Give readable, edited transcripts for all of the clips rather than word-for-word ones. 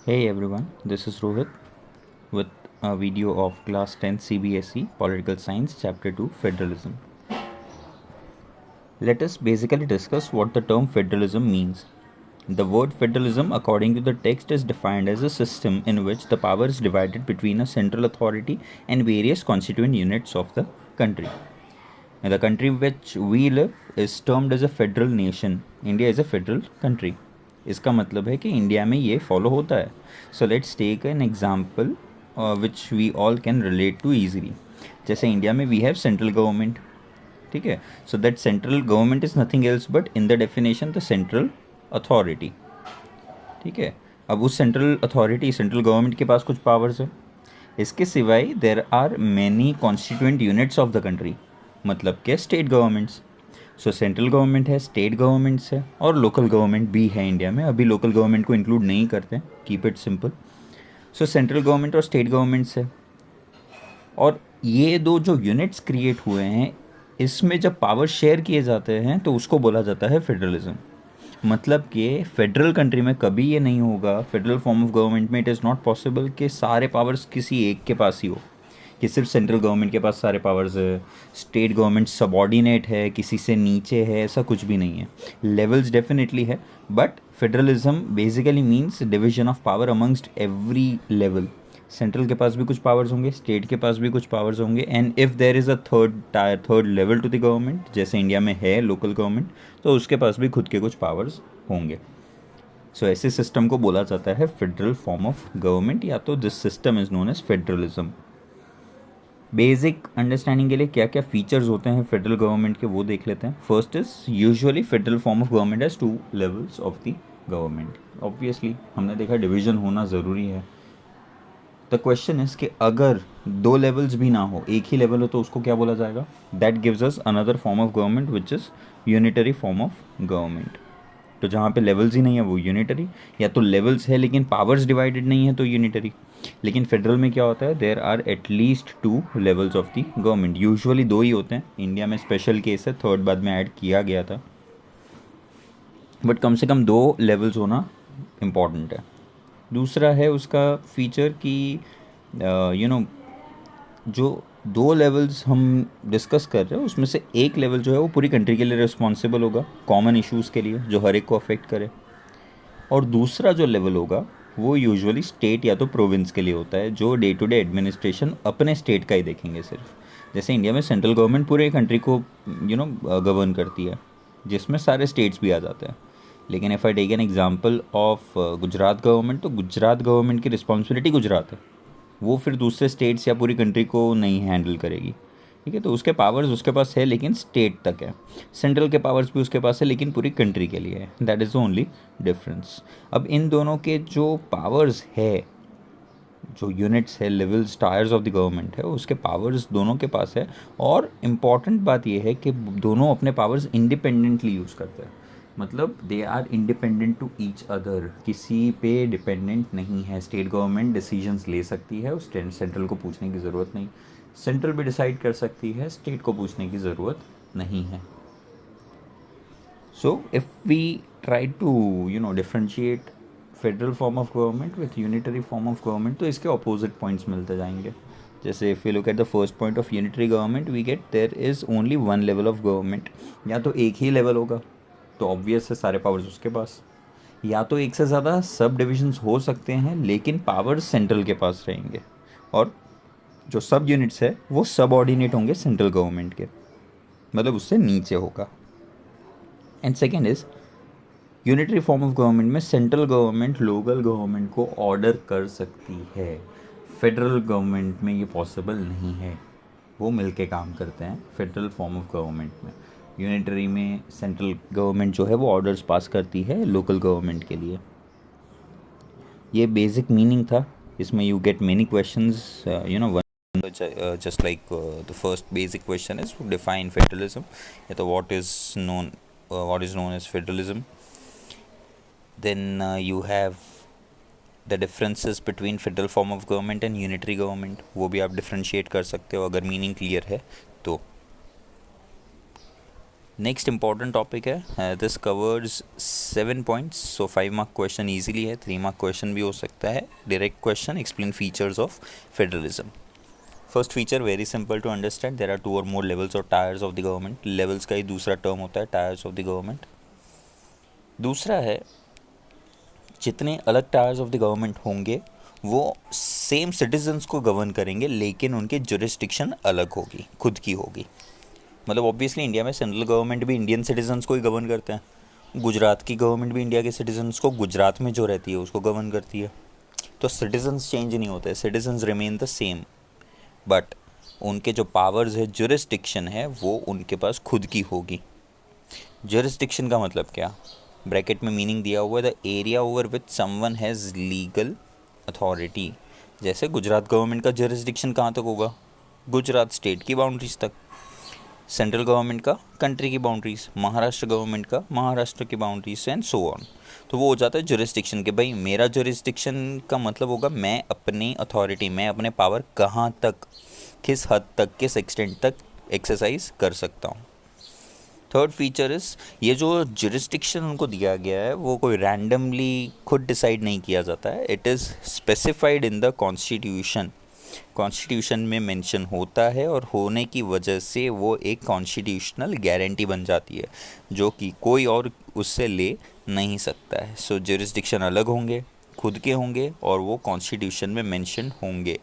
Hey everyone, this is Rohit with a video of Class 10 CBSE Political Science Chapter 2 Federalism. Let us basically discuss what the term federalism means. The word federalism, according to the text, is defined as a system in which the power is divided between a central authority and various constituent units of the country. Now, the country which we live is termed as a federal nation. India is a federal country. इसका मतलब है कि India में ये follow होता है. So let's take an example which we all can relate to easily. जैसे India में वी हैव सेंट्रल गवर्नमेंट. ठीक है. So that central government is nothing else but in the definition the central authority. ठीक है. अब उस central authority central government के पास कुछ पावर्स है. इसके सिवाय there are many constituent units of the country. मतलब क्या, state governments. So central government है, स्टेट गवर्नमेंट्स है और लोकल गवर्नमेंट भी है इंडिया में. अभी लोकल गवर्नमेंट को इंक्लूड नहीं करते, keep it simple. So central government और स्टेट गवर्नमेंट्स है. और ये दो जो यूनिट्स क्रिएट हुए हैं, इसमें जब पावर शेयर किए जाते हैं तो उसको बोला जाता है फेडरलिज्म. मतलब कि फेडरल कंट्री में कभी ये नहीं होगा, फेडरल फॉर्म ऑफ गवर्नमेंट में इट इज़ नॉट पॉसिबल कि सारे पावर्स किसी एक के पास ही हो, कि सिर्फ सेंट्रल गवर्नमेंट के पास सारे पावर्स है, स्टेट गवर्नमेंट सबॉर्डिनेट है, किसी से नीचे है, ऐसा कुछ भी नहीं है. लेवल्स डेफिनेटली है, but federalism basically means division of power amongst every level. Central के पास भी कुछ पावर्स होंगे, स्टेट के पास भी कुछ पावर्स होंगे, and if there is a third level to the government, जैसे इंडिया में है लोकल गवर्नमेंट, तो उसके पास भी खुद के कुछ पावर्स होंगे. सो ऐसे सिस्टम को बोला जाता है फेडरल फॉर्म ऑफ गवर्नमेंट, या तो this system is known as federalism. Basic understanding के लिए क्या क्या फीचर्स होते हैं फेडरल गवर्नमेंट के, वो देख लेते हैं. First is usually federal form of government has to levels of the government. Obviously हमने देखा डिवीजन होना ज़रूरी है. द क्वेश्चन इज कि अगर दो लेवल्स भी ना हो, एक ही लेवल हो, तो उसको क्या बोला जाएगा. That gives us another form of government which is unitary form of government. तो जहाँ पे लेवल्स ही नहीं है वो यूनिटरी, या तो लेवल्स है लेकिन पावर्स डिवाइडेड नहीं है तो यूनिटरी. लेकिन फेडरल में क्या होता है, there are at least two levels of the government. Usually दो ही होते हैं, इंडिया में स्पेशल केस है, थर्ड बाद में ऐड किया गया था, बट कम से कम दो लेवल्स होना इम्पॉर्टेंट है. दूसरा है उसका फीचर कि जो दो लेवल्स हम डिस्कस कर रहे हैं उसमें से एक लेवल जो है वो पूरी कंट्री के लिए रिस्पॉन्सिबल होगा, कॉमन इश्यूज़ के लिए जो हर एक को अफेक्ट करे. और दूसरा जो लेवल होगा वो यूजुअली स्टेट या तो प्रोविंस के लिए होता है, जो डे टू डे एडमिनिस्ट्रेशन अपने स्टेट का ही देखेंगे सिर्फ. जैसे इंडिया में सेंट्रल गवर्नमेंट पूरे कंट्री को गवर्न करती है, जिसमें सारे स्टेट्स भी आ जाते हैं. लेकिन if I take an example of Gujarat government, तो गुजरात गवर्नमेंट की रिस्पॉन्सिबिलिटी गुजरात है, वो फिर दूसरे स्टेट्स या पूरी कंट्री को नहीं हैंडल करेगी. ठीक है. तो उसके पावर्स उसके पास है लेकिन स्टेट तक है. सेंट्रल के पावर्स भी उसके पास है लेकिन पूरी कंट्री के लिए है. That is the only difference. अब इन दोनों के जो पावर्स है, जो यूनिट्स है, levels, tyres of the government है, उसके पावर्स दोनों के पास है. और इम्पॉर्टेंट बात यह है कि दोनों अपने पावर्स इंडिपेंडेंटली यूज़ करते हैं. मतलब they are independent to each other, किसी पे डिपेंडेंट नहीं है. स्टेट गवर्नमेंट डिसीजंस ले सकती है, उस सेंट्रल को पूछने की ज़रूरत नहीं. सेंट्रल भी डिसाइड कर सकती है, स्टेट को पूछने की ज़रूरत नहीं है. So if we try to differentiate federal form of government with unitary form of government, तो इसके अपोजिट पॉइंट्स मिलते जाएंगे. जैसे if you look at the first point of unitary government, we get there is only one level of government. या तो एक ही level होगा तो ऑब्वियस है सारे पावर्स उसके पास, या तो एक से ज़्यादा सब डिविजन्स हो सकते हैं लेकिन पावर्स सेंट्रल के पास रहेंगे, और जो सब यूनिट्स है वो सब ऑर्डिनेट होंगे सेंट्रल गवर्नमेंट के, मतलब उससे नीचे होगा. And second is unitary form of government में सेंट्रल गवर्नमेंट लोकल गवर्नमेंट को ऑर्डर कर सकती है. फेडरल गवर्नमेंट में ये पॉसिबल नहीं है, वो मिलके काम करते हैं फेडरल फॉर्म ऑफ गवर्नमेंट में. यूनिटरी में सेंट्रल गवर्नमेंट जो है वो ऑर्डर्स पास करती है लोकल गवर्नमेंट के लिए. ये बेसिक मीनिंग था. इसमें you get many questions, just like the first basic question is to define federalism. तो what is known as federalism. Then you have the differences between federal form of government and unitary government, वो भी आप differentiate कर सकते हो अगर meaning clear है तो. नेक्स्ट इंपॉर्टेंट टॉपिक है, this covers 7 points, so 5 mark question easily है, 3 मार्क क्वेश्चन भी हो सकता है. Direct question, explain features of federalism. First feature very simple to understand, there are 2 और मोर लेवल्स और tiers of the government. Levels का ही दूसरा टर्म होता है टायर्स ऑफ द गवर्नमेंट. दूसरा है, जितने अलग टायर्स ऑफ द गवर्नमेंट होंगे वो सेम सिटीजन्स को गवर्न करेंगे, लेकिन उनकी जुरिस्डिक्शन अलग होगी, खुद की होगी. मतलब ऑब्वियसली इंडिया में सेंट्रल गवर्नमेंट भी इंडियन सिटीजन्स को ही गवर्न करते हैं. गुजरात की गवर्नमेंट भी इंडिया के सिटीजन्स को गुजरात में जो रहती है उसको गवर्न करती है. तो सिटीजन्स चेंज नहीं होते, citizens remain the same, but उनके जो पावर्स है, जुरिस्डिक्शन है, वो उनके पास खुद की होगी. जुरिस्डिक्शन का मतलब क्या, ब्रैकेट में मीनिंग दिया हुआ है, the area over which someone has legal authority. जैसे गुजरात गवर्नमेंट का जुरिस्डिक्शन कहाँ तक होगा, गुजरात स्टेट की बाउंड्रीज तक. सेंट्रल गवर्नमेंट का कंट्री की बाउंड्रीज, महाराष्ट्र गवर्नमेंट का महाराष्ट्र की बाउंड्रीज एंड सो ऑन. तो वो हो जाता है जुरिस्डिक्शन के, भाई मेरा जुरिस्डिक्शन का मतलब होगा मैं अपनी अथॉरिटी, मैं अपने पावर कहाँ तक, किस हद तक, किस एक्सटेंट तक एक्सरसाइज कर सकता हूँ. थर्ड फीचर इज़, ये जो जुरिस्डिक्शन उनको दिया गया है वो कोई रैंडमली खुद डिसाइड नहीं किया जाता है. It is specified in the constitution. Constitution में मेंशन होता है और होने की वजह से वो एक कॉन्स्टिट्यूशनल गारंटी बन जाती है जो कि कोई और उससे ले नहीं सकता है. सो जुरिस्डिक्शन अलग होंगे, खुद के होंगे और वो कॉन्स्टिट्यूशन में मेंशन होंगे.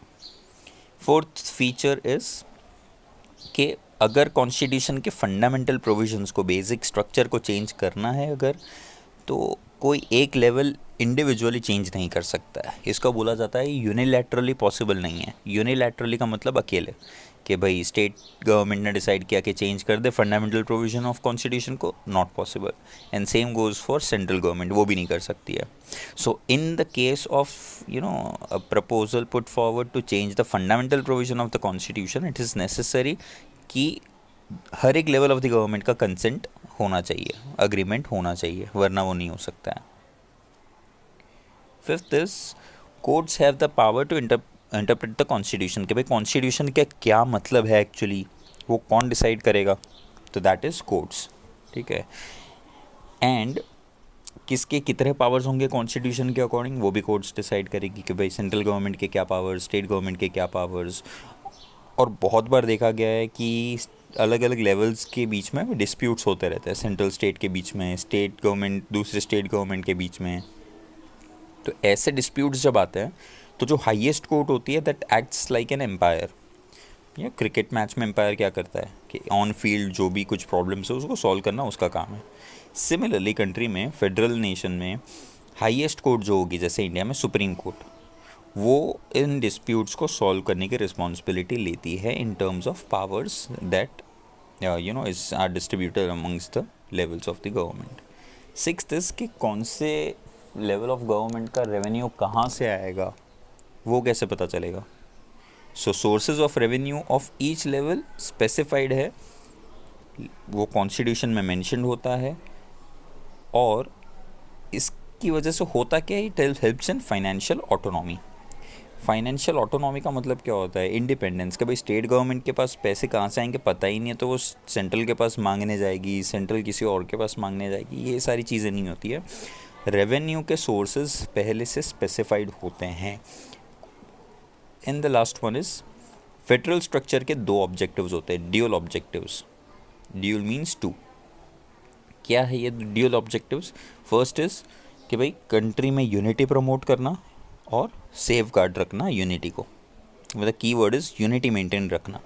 फोर्थ फीचर इज़ कि अगर कॉन्स्टिट्यूशन के फंडामेंटल प्रोविजंस को, बेसिक स्ट्रक्चर को चेंज करना है अगर, तो कोई एक लेवल इंडिविजुअली चेंज नहीं कर सकता है. इसको बोला जाता है यूनिलैटरली पॉसिबल नहीं है. यूनिलैटरली का मतलब अकेले, कि भाई स्टेट गवर्नमेंट ने डिसाइड किया कि चेंज कर दे फंडामेंटल प्रोविजन ऑफ कॉन्स्टिट्यूशन को, not possible. And same goes for central government, वो भी नहीं कर सकती है. So in the case of a proposal put forward to change the fundamental provision of the constitution, it is necessary कि हर एक लेवल ऑफ द गवर्नमेंट का कंसेंट होना चाहिए, अग्रीमेंट होना चाहिए, वरना वो नहीं हो सकता है. Fifth is, courts have the power to interpret the constitution. कि भाई कॉन्स्टिट्यूशन का क्या मतलब है एक्चुअली, वो कौन डिसाइड करेगा, तो दैट इज़ कोर्ट्स. ठीक है. एंड किसके कितने पावर्स होंगे कॉन्स्टिट्यूशन के अकॉर्डिंग, वो भी कोर्ट्स डिसाइड करेगी कि भाई सेंट्रल गवर्नमेंट के क्या पावर्स, स्टेट गवर्नमेंट के क्या पावर्स. और बहुत बार देखा गया है कि अलग अलग लेवल्स के बीच में डिस्प्यूट्स होते रहते हैं, सेंट्रल स्टेट के बीच में, स्टेट गवर्नमेंट दूसरे स्टेट गवर्नमेंट के बीच में. तो ऐसे डिस्प्यूट्स जब आते हैं तो जो हाईएस्ट कोर्ट होती है that acts like an umpire. या क्रिकेट मैच में एम्पायर क्या करता है कि ऑन फील्ड जो भी कुछ प्रॉब्लम्स है उसको सॉल्व करना उसका काम है. सिमिलरली कंट्री में, फेडरल नेशन में हाईएस्ट कोर्ट जो होगी, जैसे इंडिया में सुप्रीम कोर्ट, वो इन डिस्प्यूट्स को सॉल्व करने की रिस्पॉन्सिबिलिटी लेती है in terms of powers that is are distributed amongst the levels of the government. Sixth is कि कौन से लेवल ऑफ गवर्नमेंट का रेवेन्यू कहाँ से आएगा, वो कैसे पता चलेगा. So sources of revenue of each level specified है, वो कॉन्स्टिट्यूशन में मेंशन होता है. और इसकी वजह से होता क्या है, it helps in financial autonomy. Financial autonomy का मतलब क्या होता है, इंडिपेंडेंस. कि भाई स्टेट गवर्नमेंट के पास पैसे कहाँ से आएंगे पता ही नहीं है, तो वो सेंट्रल के पास मांगने जाएगी, सेंट्रल किसी और के पास मांगने जाएगी, ये सारी चीज़ें नहीं होती है. रेवेन्यू के सोर्सेज पहले से स्पेसिफाइड होते हैं. In the last one is, federal structure के 2 ऑब्जेक्टिव्स होते हैं, ड्यूअल ऑब्जेक्टिव्स. Dual means 2. क्या है ये ड्यूअल ऑब्जेक्टिव्स. फर्स्ट इज़ कि भाई कंट्री में यूनिटी प्रमोट करना और सेफ गार्ड रखना यूनिटी को, मतलब की वर्ड इज़ यूनिटी मेंटेन रखना.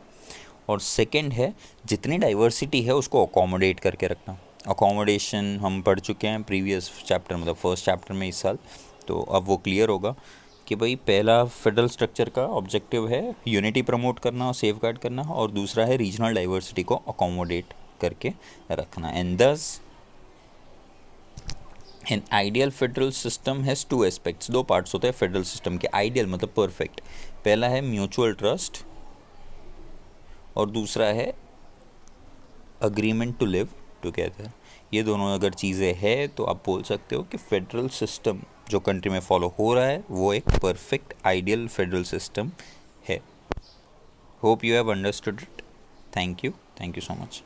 और सेकंड है जितनी डाइवर्सिटी है उसको अकोमोडेट करके रखना. अकोमोडेशन हम पढ़ चुके हैं प्रीवियस चैप्टर, मतलब फर्स्ट चैप्टर में इस साल, तो अब वो क्लियर होगा कि भाई पहला फेडरल स्ट्रक्चर का ऑब्जेक्टिव है यूनिटी प्रमोट करना और सेफ गार्ड करना, और दूसरा है रीजनल डाइवर्सिटी को अकोमोडेट करके रखना. एंड दस an ideal federal system has 2 aspects. 2 parts होते हैं फेडरल सिस्टम के. आइडियल मतलब परफेक्ट. पहला है म्यूचुअल ट्रस्ट और दूसरा है अग्रीमेंट टू लिव टुगेदर. ये दोनों अगर चीज़ें हैं तो आप बोल सकते हो कि फेडरल सिस्टम जो कंट्री में फॉलो हो रहा है वो एक परफेक्ट आइडियल फेडरल सिस्टम है. Hope you have understood it. Thank you so much.